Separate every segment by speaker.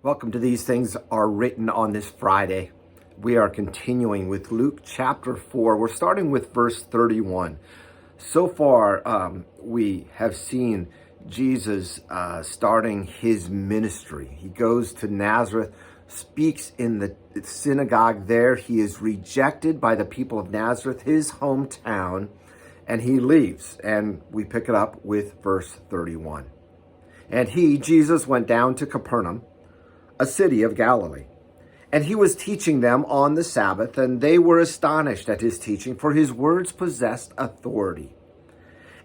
Speaker 1: Welcome to These Things Are Written on this Friday. We are continuing with Luke chapter 4. We're starting with verse 31. So far, we have seen Jesus starting his ministry. He goes to Nazareth, speaks in the synagogue there. He is rejected by the people of Nazareth, his hometown, and he leaves. And we pick it up with verse 31. And he, Jesus, went down to Capernaum, a city of Galilee. And he was teaching them on the Sabbath, and they were astonished at his teaching, for his words possessed authority.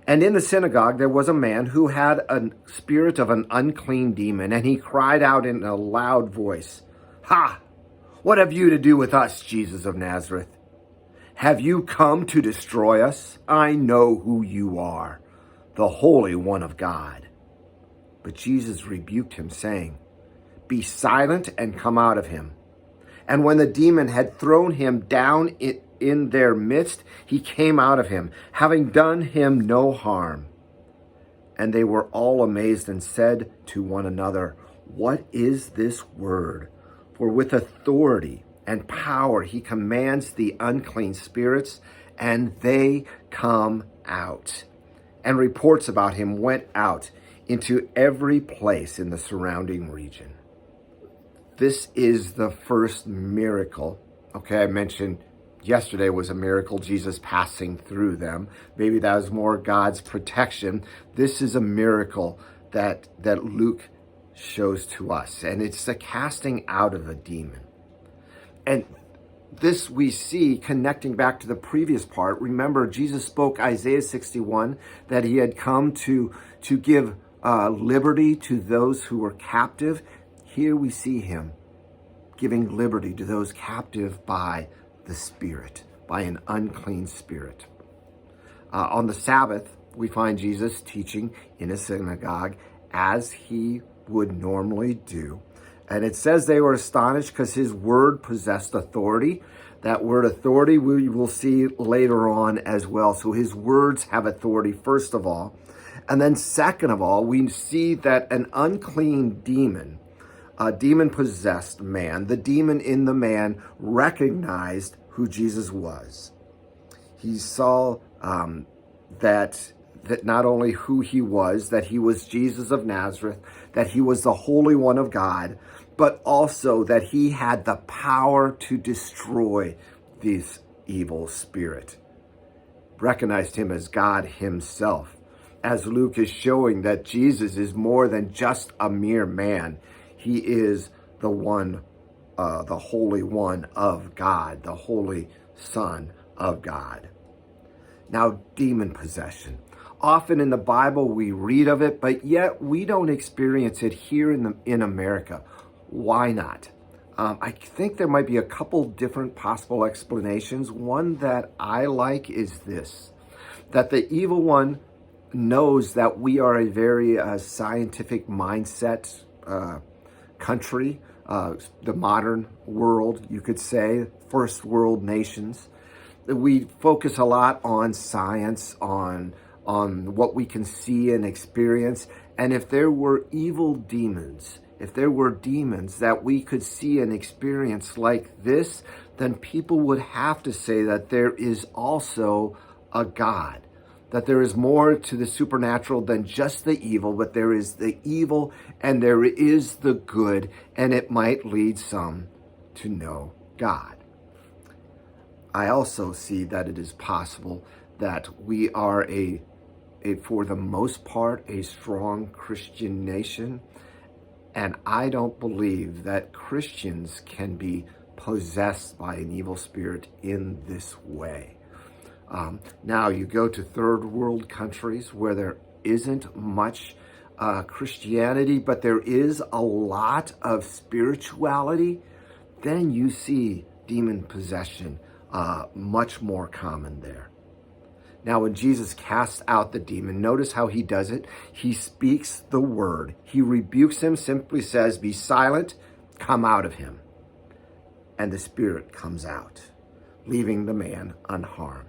Speaker 1: And in the synagogue there was a man who had a spirit of an unclean demon, and he cried out in a loud voice, "Ha! What have you to do with us, Jesus of Nazareth? Have you come to destroy us? I know who you are, the Holy One of God." But Jesus rebuked him, saying, "Be silent and come out of him." And when the demon had thrown him down in their midst, he came out of him, having done him no harm. And they were all amazed and said to one another, "What is this word? For with authority and power he commands the unclean spirits, and they come out." And reports about him went out into every place in the surrounding region. This is the first miracle. Okay, I mentioned yesterday was a miracle, Jesus passing through them. Maybe that was more God's protection. This is a miracle that Luke shows to us, and it's the casting out of a demon. And this we see connecting back to the previous part. Remember, Jesus spoke Isaiah 61, that he had come to give liberty to those who were captive. Here we see him giving liberty to those captive by the Spirit, by an unclean spirit. On the Sabbath, we find Jesus teaching in a synagogue as he would normally do. And it says they were astonished because his word possessed authority. That word authority we will see later on as well. So his words have authority, first of all. And then second of all, we see that an unclean demon, a demon-possessed man, the demon in the man recognized who Jesus was. He saw that not only who he was, that he was Jesus of Nazareth, that he was the Holy One of God, but also that he had the power to destroy this evil spirit. Recognized him as God himself. As Luke is showing that Jesus is more than just a mere man. He is the one, the Holy One of God, the Holy Son of God. Now, demon possession. Often in the Bible we read of it, but yet we don't experience it here in America. Why not? I think there might be a couple different possible explanations. One that I like is this, that the evil one knows that we are a very scientific mindset country, the modern world, you could say, first world nations. We focus a lot on science, on what we can see and experience. And if there were evil demons, if there were demons that we could see and experience like this, then people would have to say that there is also a God. That there is more to the supernatural than just the evil, but there is the evil and there is the good, and it might lead some to know God. I also see that it is possible that we are for the most part, a strong Christian nation, and I don't believe that Christians can be possessed by an evil spirit in this way. Now you go to third world countries where there isn't much Christianity, but there is a lot of spirituality, then you see demon possession much more common there. Now, when Jesus casts out the demon, notice how he does it. He speaks the word. He rebukes him, simply says, "Be silent, come out of him." And the spirit comes out, leaving the man unharmed.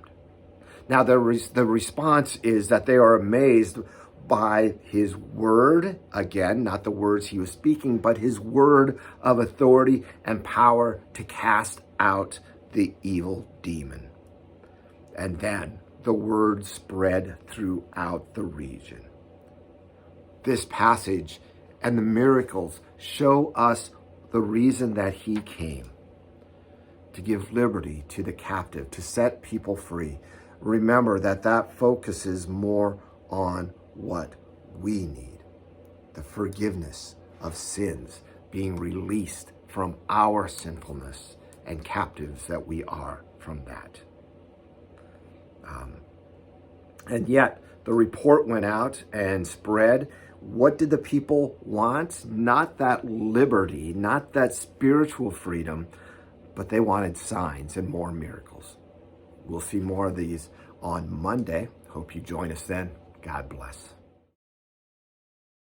Speaker 1: Now, the response is that they are amazed by his word, again, not the words he was speaking, but his word of authority and power to cast out the evil demon. And then the word spread throughout the region. This passage and the miracles show us the reason that he came: to give liberty to the captive, to set people free. Remember that focuses more on what we need: the forgiveness of sins, being released from our sinfulness and captives that we are from that. And yet the report went out and spread. What did the people want? Not that liberty, not that spiritual freedom, but they wanted signs and more miracles. We'll see more of these on Monday. Hope you join us then. God bless.